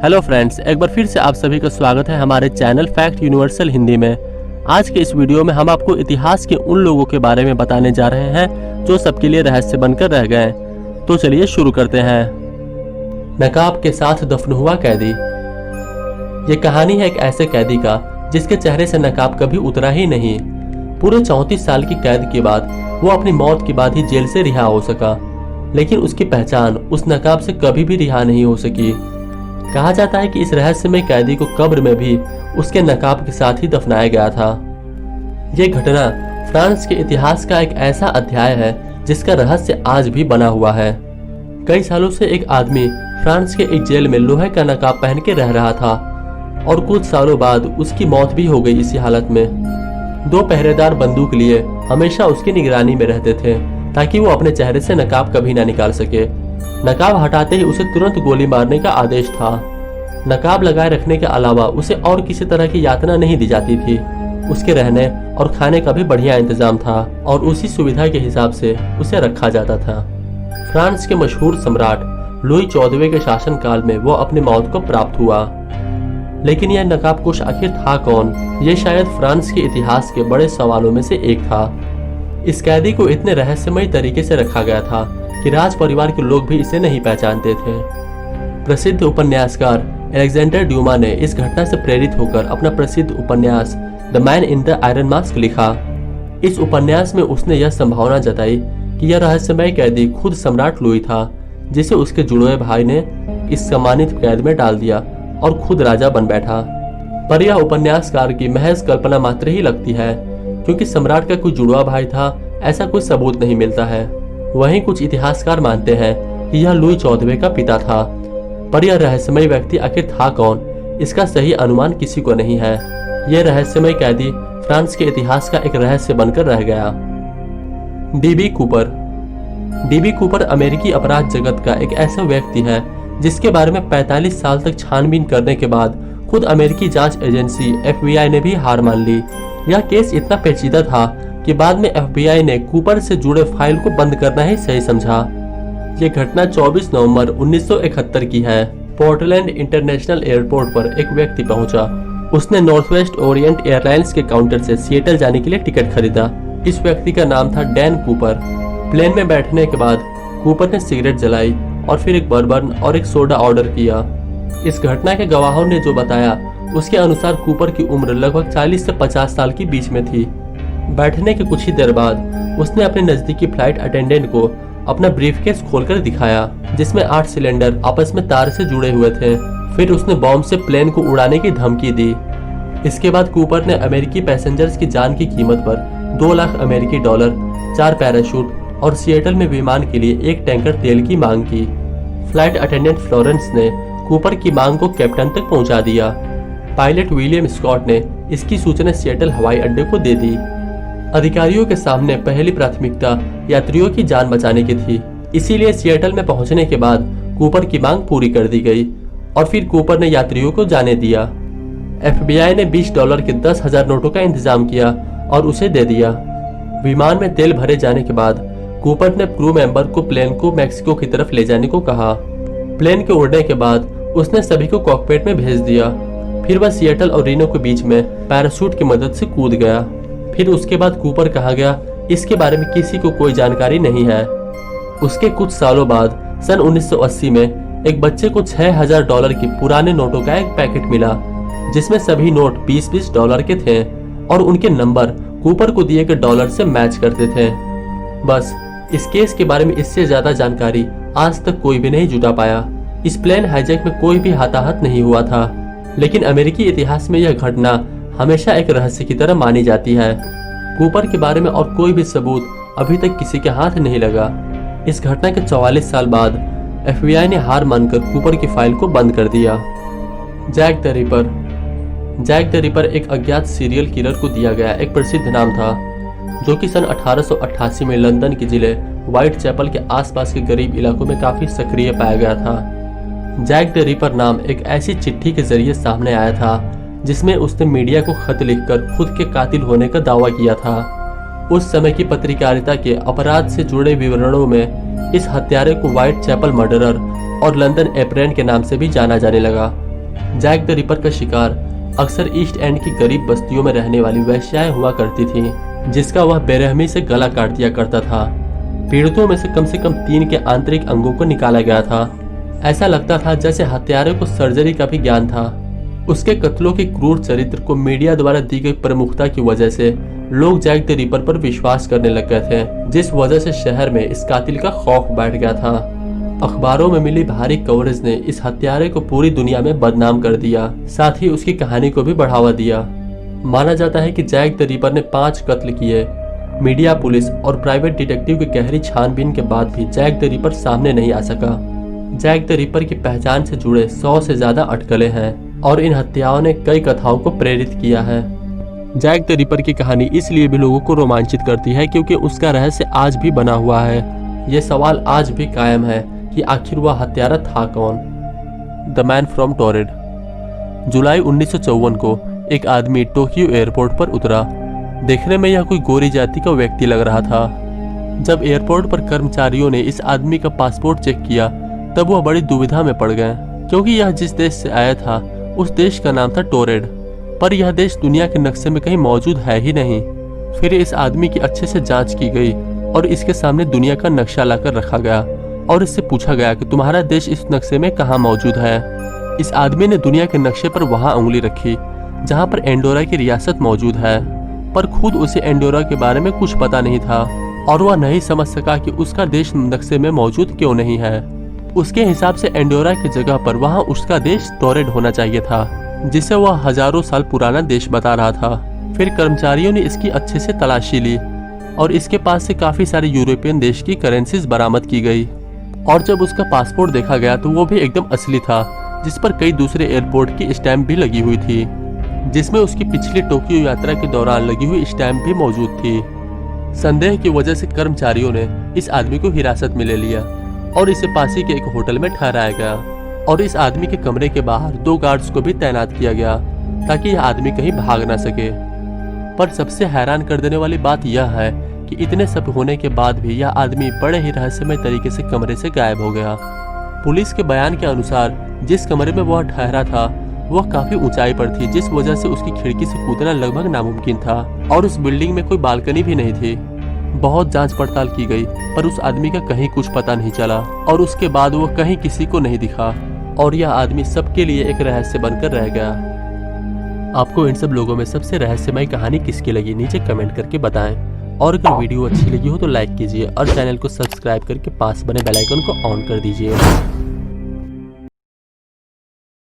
Hello friends, एक बार फिर से आप सभी का स्वागत है हमारे चैनल फैक्ट यूनिवर्सल हिंदी में। आज के इस वीडियो में हम आपको इतिहास के उन लोगों के बारे में बताने जा रहे हैं जो सबके लिए रहस्य बनकर रह गए। तो चलिए शुरू करते हैं। नकाब के साथ दफन हुआ कैदी। ये कहानी है एक ऐसे कैदी का जिसके चेहरे से नकाब कभी उतरा ही नहीं। पूरे 34 साल की कैद के बाद वो अपनी मौत के बाद ही जेल से रिहा हो सका, लेकिन उसकी पहचान उस नकाब से कभी भी रिहा नहीं हो सकी। कहा जाता है कि इस रहस्यमय कैदी को कब्र में भी उसके नकाब के साथ ही दफनाया गया था। यह घटना फ्रांस के इतिहास का एक ऐसा अध्याय है जिसका रहस्य आज भी बना हुआ है। कई सालों से एक आदमी फ्रांस के एक जेल में लोहे का नकाब पहन के रह रहा था और कुछ सालों बाद उसकी मौत भी हो गई इसी हालत में। 2 पहरेदार बंदूक लिए हमेशा उसकी निगरानी में रहते थे ताकि वो अपने चेहरे से नकाब कभी ना निकाल सके। नकाब हटाते ही उसे तुरंत गोली मारने का आदेश था। नकाब लगाए रखने के अलावा उसे और किसी तरह की यातना नहीं दी जाती थी। उसके रहने और खाने का भी बढ़िया इंतजाम था और उसी सुविधा के हिसाब से उसे रखा जाता था। फ्रांस के मशहूर सम्राट लुई 14वें के शासनकाल में वो अपनी मौत को प्राप्त हुआ। लेकिन यह नकाबपोश आखिर था कौन? ये शायद फ्रांस के इतिहास के बड़े सवालों में से एक था। इस कैदी को इतने रहस्यमय तरीके से रखा गया था कि राज परिवार के लोग भी इसे नहीं पहचानते थे। प्रसिद्ध उपन्यासकार अलेक्जेंडर ड्यूमा ने इस घटना से प्रेरित होकर अपना प्रसिद्ध उपन्यास the man in the iron mask लिखा। इस उपन्यास में उसने यह संभावना जताई कि यह रहस्यमय कैदी खुद सम्राट लुई था, जिसे उसके जुड़वे भाई ने इस सम्मानित कैद में डाल दिया और खुद राजा बन बैठा। पर यह उपन्यासकार की महज कल्पना मात्र ही लगती है, क्योंकि सम्राट का कोई जुड़वा भाई था ऐसा कोई सबूत नहीं मिलता है। वहीं कुछ इतिहासकार मानते हैं कि यह लुई 14वें का पिता था। पर यह रहस्यमय व्यक्ति आखिर था कौन, इसका सही अनुमान किसी को नहीं है। यह रहस्यमय कैदी फ्रांस के इतिहास का एक रहस्य बनकर रह गया। DB Cooper. डीबी कूपर अमेरिकी अपराध जगत का एक ऐसा व्यक्ति है जिसके बारे में 45 साल तक छानबीन करने के बाद खुद अमेरिकी जांच एजेंसी FBI ने भी हार मान ली। यह केस इतना पेचीदा था कि बाद में FBI ने कूपर से जुड़े फाइल को बंद करना ही सही समझा। ये घटना 24 नवंबर 1971 की है। पोर्टलैंड इंटरनेशनल एयरपोर्ट पर एक व्यक्ति पहुंचा। उसने नॉर्थवेस्ट ओरिएंट एयरलाइंस के काउंटर से सिएटल जाने के लिए टिकट खरीदा। इस व्यक्ति का नाम था डैन कूपर। प्लेन में बैठने के बाद कूपर ने सिगरेट जलाई और फिर एक बर्बन और एक सोडा ऑर्डर किया। इस घटना के गवाहों ने जो बताया उसके अनुसार कूपर की उम्र लगभग 40 से 50 साल के बीच में थी। बैठने के कुछ ही देर बाद उसने अपने नजदीकी फ्लाइट अटेंडेंट को अपना ब्रीफकेस खोलकर दिखाया, जिसमें 8 सिलेंडर आपस में तार से जुड़े हुए थे। फिर उसने बॉम्ब से प्लेन को उड़ाने की धमकी दी। इसके बाद कूपर ने अमेरिकी पैसेंजर्स की जान की कीमत पर 2 लाख अमेरिकी डॉलर, 4 पैराशूट और सिएटल में विमान के लिए 1 टैंकर तेल की मांग की। फ्लाइट अटेंडेंट फ्लोरेंस ने कूपर की मांग को कैप्टन तक पहुंचा दिया। पायलट विलियम स्कॉट ने इसकी सूचना सिएटल हवाई अड्डे को दे दी। अधिकारियों के सामने पहली प्राथमिकता यात्रियों की जान बचाने की थी, इसीलिए सिएटल में पहुंचने के बाद कूपर की मांग पूरी कर दी गई और फिर कूपर ने यात्रियों को जाने दिया। FBI ने $20 के 10,000 नोटों का इंतजाम किया और उसे दे दिया। विमान में तेल भरे जाने के बाद कूपर ने क्रू मेंबर को प्लेन को मैक्सिको की तरफ ले जाने को कहा। प्लेन के उड़ने के बाद उसने सभी को कॉकपिट में भेज दिया। फिर वह सिएटल और रीनो के बीच में पैराशूट की मदद से कूद गया। फिर उसके बाद कूपर कहा गया, इसके बारे में किसी को कोई जानकारी नहीं है। उसके कुछ सालों बाद सन 1980 में एक बच्चे को $6,000 की पुराने नोटों का एक पैकेट मिला, जिसमें सभी नोट $20 के थे और उनके नंबर कूपर को दिए गए डॉलर से मैच करते थे। बस इस केस के बारे में इससे ज्यादा जानकारी आज तक कोई भी नहीं जुटा पाया। इस प्लेन हाईजैक में कोई भी हताहत नहीं हुआ था, लेकिन अमेरिकी इतिहास में यह घटना हमेशा एक रहस्य की तरह मानी जाती है। कूपर के बारे में और कोई भी सबूत अभी तक किसी के हाथ नहीं लगा। इस घटना के 44 साल बाद FBI ने हार मानकर कूपर की फाइल को बंद कर दिया। Jack the Ripper. Jack the Ripper एक अज्ञात सीरियल किलर को दिया गया एक प्रसिद्ध नाम था, जो कि सन 1888 में लंदन के जिले व्हाइट चैपल के आसपास के गरीब इलाकों में काफी सक्रिय पाया गया था। जैक द रिपर नाम एक ऐसी चिट्ठी के जरिए सामने आया था जिसमें उसने मीडिया को खत लिखकर खुद के कातिल होने का दावा किया था। उस समय की पत्रकारिता के अपराध से जुड़े विवरणों में इस हत्यारे को व्हाइट चैपल मर्डरर और लंदन एप्रेंट के नाम से भी जाना जाने लगा। जैक द रिपर का शिकार अक्सर ईस्ट एंड की गरीब बस्तियों में रहने वाली वेश्याएं हुआ करती थी, जिसका वह बेरहमी से गला काट दिया करता था। पीड़ितों में से कम 3 के आंतरिक अंगों को निकाला गया था। ऐसा लगता था जैसे हत्यारे को सर्जरी का भी ज्ञान था। उसके कत्लों के क्रूर चरित्र को मीडिया द्वारा दी गई प्रमुखता की वजह से लोग जैक द रिपर पर विश्वास करने लग गए थे, जिस वजह से शहर में इस कातिल का खौफ बैठ गया था। अखबारों में मिली भारी कवरेज ने इस हत्यारे को पूरी दुनिया में बदनाम कर दिया, साथ ही उसकी कहानी को भी बढ़ावा दिया। माना जाता है कि जैक द रिपर ने 5 कत्ल किए। मीडिया, पुलिस और प्राइवेट डिटेक्टिव की गहरी छानबीन के बाद भी जैक द रिपर सामने नहीं आ सका। जैक द रिपर की पहचान से जुड़े 100 से ज्यादा अटकलें हैं और इन हत्याओं ने कई कथाओं को प्रेरित किया है। जैक द रिपर की कहानी इसलिए भी लोगों को रोमांचित करती है क्योंकि उसका रहस्य आज भी बना हुआ है। ये सवाल आज भी कायम है कि आखिर वह हत्यारा था कौन। द मैन फ्रॉम टोरेड। जुलाई 1954 को एक आदमी टोक्यो एयरपोर्ट पर उतरा। देखने में यह कोई गोरी जाति का व्यक्ति लग रहा था। जब एयरपोर्ट पर कर्मचारियों ने इस आदमी का पासपोर्ट चेक किया तब वह बड़ी दुविधा में पड़ गए, क्योंकि यह जिस देश से आया था उस देश का नाम था टोरेड, पर यह देश दुनिया के नक्शे में कहीं मौजूद है ही नहीं। फिर इस आदमी की अच्छे से जांच की गई और इसके सामने दुनिया का नक्शा लाकर रखा गया और इससे पूछा गया कि तुम्हारा देश इस नक्शे में कहाँ मौजूद है। इस आदमी ने दुनिया के नक्शे पर वहां उंगली रखी जहां पर एंडोरा की रियासत मौजूद है, पर खुद उसे एंडोरा के बारे में कुछ पता नहीं था और वह नहीं समझ सका कि उसका देश नक्शे में मौजूद क्यों नहीं है। उसके हिसाब से एंडोरा की जगह पर वहां उसका देश टोरेड होना चाहिए था, जिसे वह हजारों साल पुराना देश बता रहा था। फिर कर्मचारियों ने इसकी अच्छे से तलाशी ली और इसके पास से काफी सारे यूरोपियन देश की करेंसीज बरामद की गई और जब उसका पासपोर्ट देखा गया तो वो भी एकदम असली था, जिस पर कई दूसरे एयरपोर्ट की स्टैंप भी लगी हुई थी, जिसमें उसकी पिछली टोक्यो यात्रा के दौरान लगी हुई स्टैंप भी मौजूद थी। संदेह की वजह से कर्मचारियों ने इस आदमी को हिरासत में ले लिया और इसे पास ही के एक होटल में ठहराया गया और इस आदमी के कमरे के बाहर 2 गार्ड्स को भी तैनात किया गया ताकि यह आदमी कहीं भाग ना सके। पर सबसे हैरान कर देने वाली बात यह है कि इतने सब होने के बाद भी यह आदमी बड़े ही रहस्यमय तरीके से कमरे से गायब हो गया। पुलिस के बयान के अनुसार जिस कमरे में वह ठहरा था वह काफी ऊंचाई पर थी, जिस वजह से उसकी खिड़की से कूदना लगभग नामुमकिन था और उस बिल्डिंग में कोई बालकनी भी नहीं थी। बहुत जांच पड़ताल की गई पर उस आदमी का कहीं कुछ पता नहीं चला और उसके बाद वो कहीं किसी को नहीं दिखा और यह आदमी सबके लिए एक रहस्य बनकर रह गया। आपको इन सब लोगों में सबसे रहस्यमय कहानी किसकी लगी नीचे कमेंट करके बताएं और अगर वीडियो अच्छी लगी हो तो लाइक कीजिए और चैनल को सब्सक्राइब करके पास बने बेल आइकन को ऑन कर दीजिए।